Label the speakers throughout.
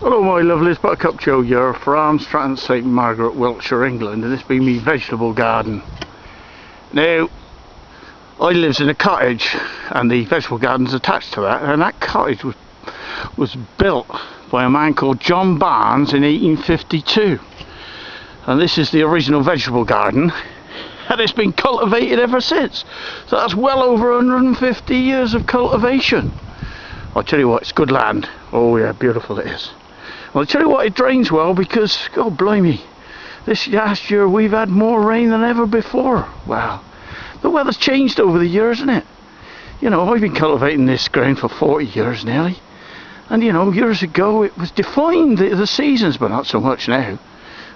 Speaker 1: Hello my lovelies, Buttercup Joe here from Stratton St Margaret, Wiltshire, England, and this be me vegetable garden. Now, I lives in a cottage and the vegetable garden's attached to that, and that cottage was built by a man called John Barnes in 1852. And this is the original vegetable garden, and it's been cultivated ever since. So that's well over 150 years of cultivation. I'll tell you what, it's good land. Oh yeah, beautiful it is. I'll tell you what, it drains well because, God blimey, this last year we've had more rain than ever before. Wow. The weather's changed over the years, isn't it? You know, I've been cultivating this ground for 40 years nearly. And you know, years ago it was defined the seasons, but not so much now.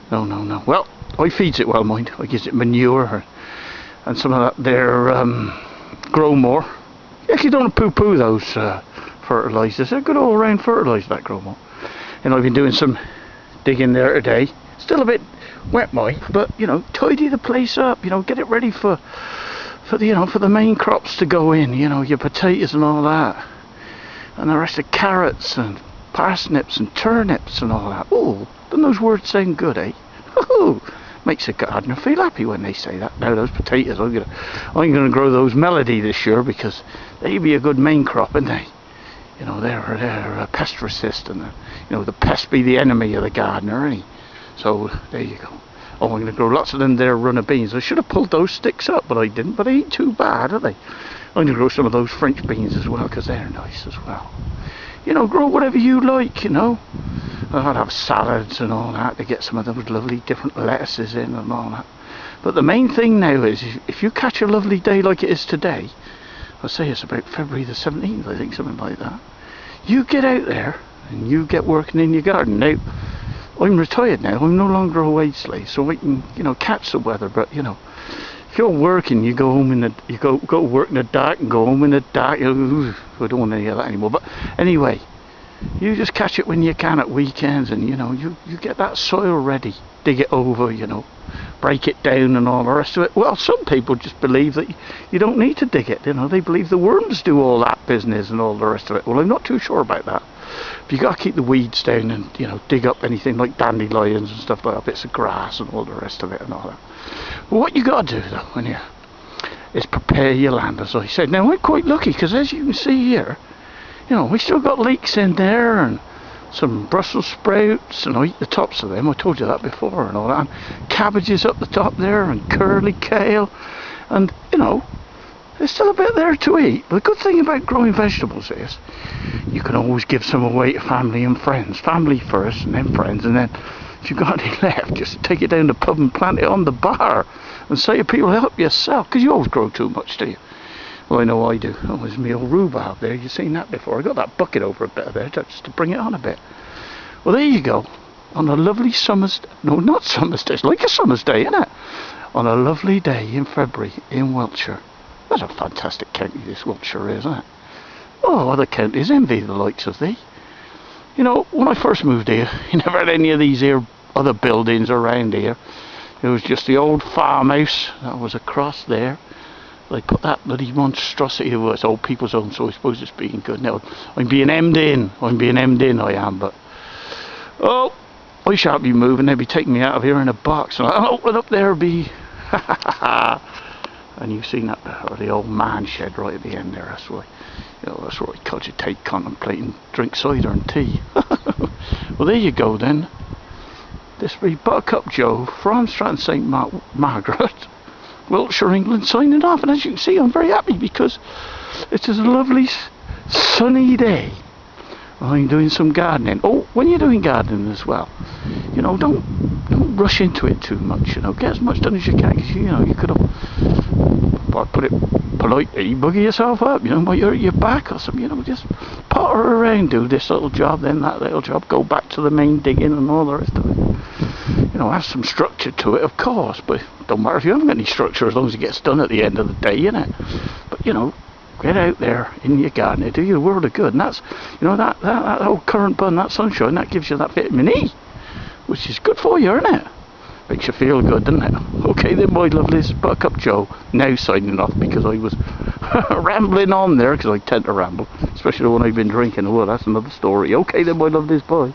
Speaker 1: No. Well, I feeds it well, mind. I gives it manure and some of that there grow more. You actually don't poo-poo those fertilisers. They're good all round fertiliser, that grow more. And I've been doing some digging there today. Still a bit wet, mind, but you know, tidy the place up. You know, get it ready for the main crops to go in. You know, your potatoes and all that, and the rest of carrots and parsnips and turnips and all that. Oh, don't those words sound good, eh? Oh, makes a gardener feel happy when they say that. Now those potatoes, I'm gonna grow those Melody this year because they'd be a good main crop, aren't they? You know, they're pest resistant. You know, the pest be the enemy of the gardener, ain't he? So there you go. Oh, I'm going to grow lots of them there runner beans. I should have pulled those sticks up, but I didn't. But they ain't too bad, are they? I'm going to grow some of those French beans as well because they're nice as well. You know, grow whatever you like, you know. I'd have salads and all that to get some of those lovely different lettuces in and all that. But the main thing now is if you catch a lovely day like it is today, I'll say it's about February the 17th, I think, something like that. You get out there and you get working in your garden. Now, I'm retired now. I'm no longer a wage slave, so I can, you know, catch the weather. But you know, if you're working, you go home you go work in the dark and go home in the dark. I don't want any of that anymore. But anyway, you just catch it when you can at weekends, and you know, you get that soil ready, dig it over, you know, break it down and all the rest of it. Well, some people just believe that you don't need to dig it, you know, they believe the worms do all that business and all the rest of it. Well, I'm not too sure about that. But you got to keep the weeds down and, you know, dig up anything like dandelions and stuff like that, bits of grass and all the rest of it and all that. But what you got to do though is prepare your land, as I said. Now I'm quite lucky because, as you can see here, you know, we still got leeks in there and some Brussels sprouts, and I eat the tops of them. I told you that before and all that. And cabbages up the top there and curly kale, and you know, there's still a bit there to eat. But the good thing about growing vegetables is you can always give some away to family and friends. Family first and then friends, and then if you've got any left, just take it down the pub and plant it on the bar and say to people, help yourself, because you always grow too much, do you? Well, I know I do. Oh, there's me old rhubarb there. You've seen that before. I got that bucket over a bit of there just to bring it on a bit. Well, there you go. On a lovely summer's... No, not summer's day. It's like a summer's day, isn't it? On a lovely day in February in Wiltshire. That's a fantastic county, this Wiltshire is, isn't it? Oh, other counties envy the likes of thee. You know, when I first moved here, you never had any of these here other buildings around here. It was just the old farmhouse that was across there. They put that bloody monstrosity. Well, it's old people's home, so I suppose it's being good now. I'm being hemmed in, I am, but oh, I shan't be moving. They'll be taking me out of here in a box, and I'll open up there be and you've seen that, or the old man shed right at the end there. That's why, you know, that's where I cogitate, contemplating, drink cider and tea. Well, there you go then. This be Buttercup Joe from Stratton St Margaret, Wiltshire, England, signing off. And as you can see, I'm very happy because it's a lovely sunny day. I'm doing some gardening. Oh, when you're doing gardening as well, you know, don't rush into it too much. You know, get as much done as you can, because you know, you could have, I put it politely, bugger yourself up, you know, while you're at your back or something. You know, just potter around, do this little job, then that little job, go back to the main digging and all the rest of it. You know, have some structure to it, of course, but don't matter if you haven't got any structure as long as it gets done at the end of the day, you know. But you know, get out there in your garden, do you a world of good. And that's, you know, that whole current bun, that sunshine, that gives you that vitamin E, which is good for you, isn't it? Makes you feel good, doesn't it? Okay then, my lovelies, Buttercup Joe now signing off because I was rambling on there, because I tend to ramble, especially when I've been drinking. Well, that's another story. Okay then, my lovelies, bye.